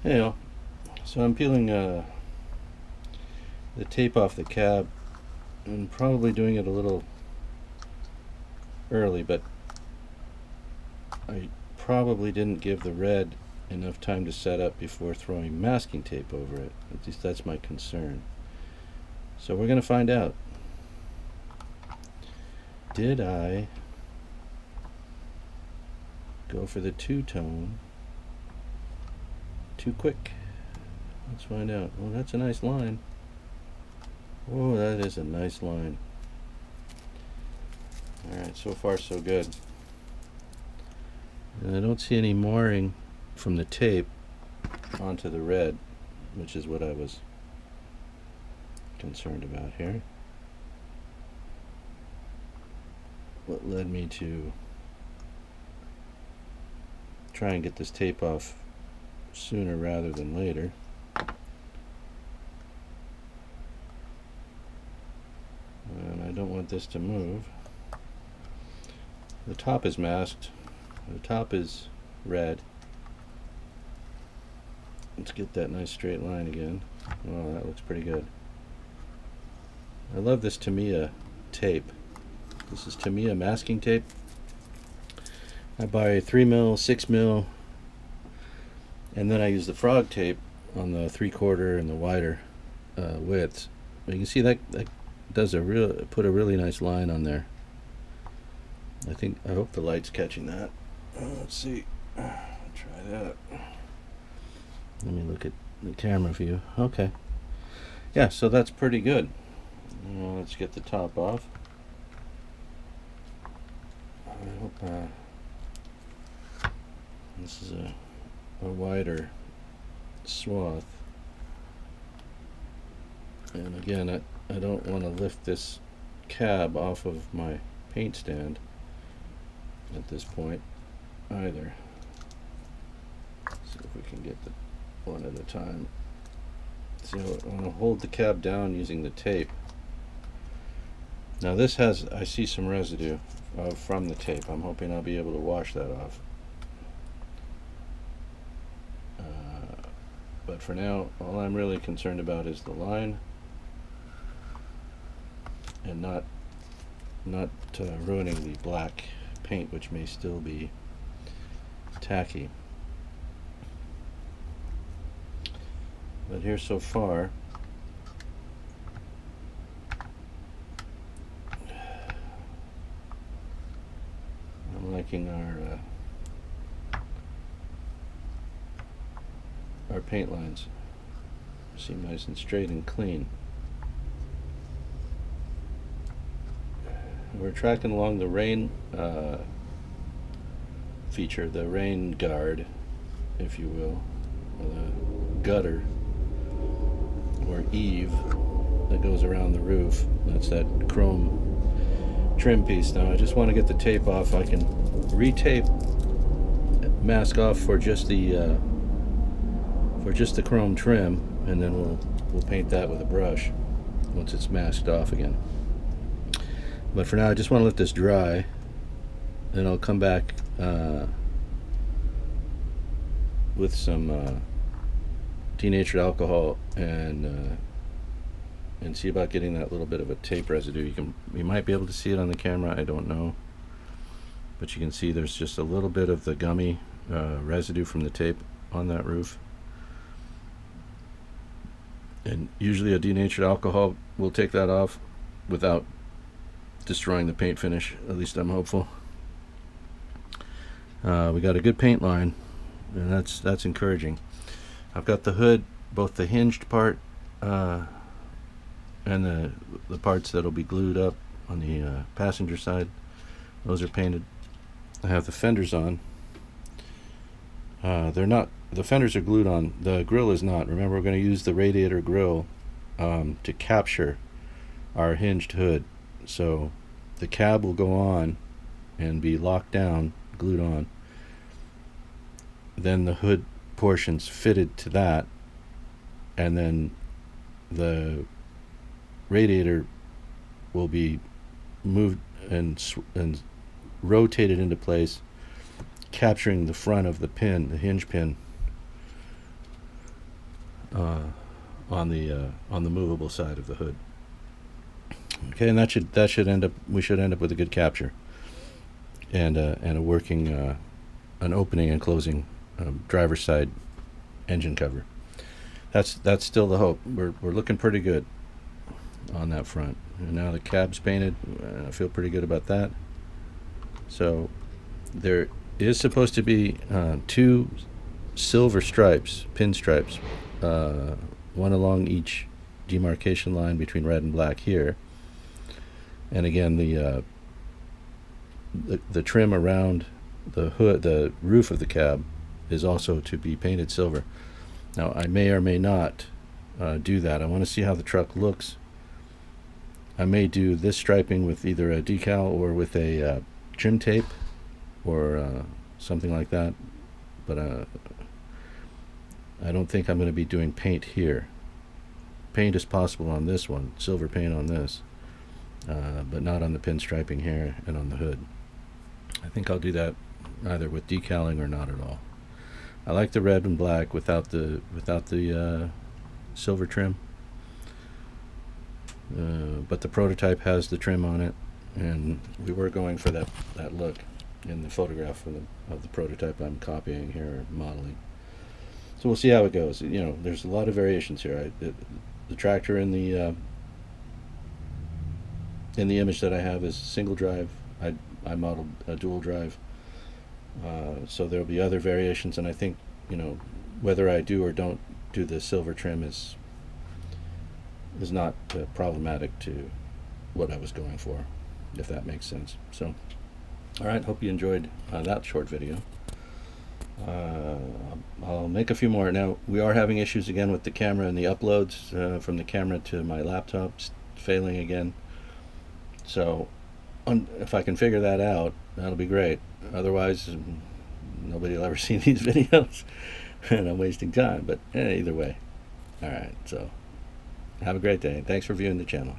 Hey all. So I'm peeling the tape off the cab and probably doing it a little early, but I probably didn't give the red enough time to set up before throwing masking tape over it. At least that's my concern. So we're going to find out. Did I go for the two-tone too quick? Let's find out. Oh, that's a nice line. Oh, that is a nice line. Alright, so far so good. And I don't see any marring from the tape onto the red, which is what I was concerned about here. What led me to try and get this tape off sooner rather than later. And I don't want this to move. The top is masked. The top is red. Let's get that nice straight line again. Oh, that looks pretty good. I love this Tamiya tape. This is Tamiya masking tape. I buy 3mm, 6mm, and then I use the frog tape on the 3/4 and the wider widths. You can see that does put a really nice line on there. I hope the light's catching that. Let's see. Try that. Let me look at the camera view. Okay. Yeah, so that's pretty good. Let's get the top off. I hope this is a wider swath. And again, I don't want to lift this cab off of my paint stand at this point either. See if we can get the one at a time. So I want to hold the cab down using the tape. Now this has, I see some residue from the tape. I'm hoping I'll be able to wash that off. But for now, all I'm really concerned about is the line, and not ruining the black paint, which may still be tacky. But here so far, I'm liking our paint lines. Seem nice and straight and clean. We're tracking along the rain feature, the rain guard, if you will, or the gutter or eave that goes around the roof. That's that chrome trim piece. Now I just want to get the tape off. I can retape, mask off for just the chrome trim, and then we'll paint that with a brush once it's masked off again. But for now, I just want to let this dry, then I'll come back with some denatured alcohol and see about getting that little bit of a tape residue. You might be able to see it on the camera, I don't know, but you can see there's just a little bit of the gummy residue from the tape on that roof. And usually a denatured alcohol will take that off without destroying the paint finish. At least I'm hopeful. We got a good paint line, and that's encouraging. I've got the hood, both the hinged part and the parts that'll be glued up on the passenger side. Those are painted. I have the fenders on. They're not. The fenders are glued on. The grill is not. Remember, we're going to use the radiator grill to capture our hinged hood. So the cab will go on and be locked down, glued on. Then the hood portion's fitted to that, and then the radiator will be moved and rotated into place, capturing the front of the pin, the hinge pin. on the movable side of the hood. Okay, and that should end up, we should end up with a good capture and a working an opening and closing driver's side engine cover. That's still the hope. We're looking pretty good on that front. And now the cab's painted. I feel pretty good about that. So there is supposed to be 2 silver stripes, pinstripes, one along each demarcation line between red and black here. And again, the trim around the hood, the roof of the cab, is also to be painted silver. Now, I may or may not do that. I want to see how the truck looks. I may do this striping with either a decal or with a trim tape or something like that, but I don't think I'm going to be doing paint here. Paint is possible on this one, silver paint on this, but not on the pinstriping here and on the hood. I think I'll do that either with decaling or not at all. I like the red and black without the silver trim, but the prototype has the trim on it, and we were going for that look in the photograph of the prototype I'm copying here, or modeling. So we'll see how it goes. You know, there's a lot of variations here. The tractor in the image that I have is single drive. I modeled a dual drive. So there'll be other variations, and I think, you know, whether I do or don't do the silver trim is not problematic to what I was going for, if that makes sense. So, all right, hope you enjoyed that short video. I'll make a few more. Now, we are having issues again with the camera and the uploads from the camera to my laptop, failing again. So if I can figure that out, that'll be great. Otherwise, nobody will ever see these videos, and I'm wasting time. But either way, all right. So have a great day. Thanks for viewing the channel.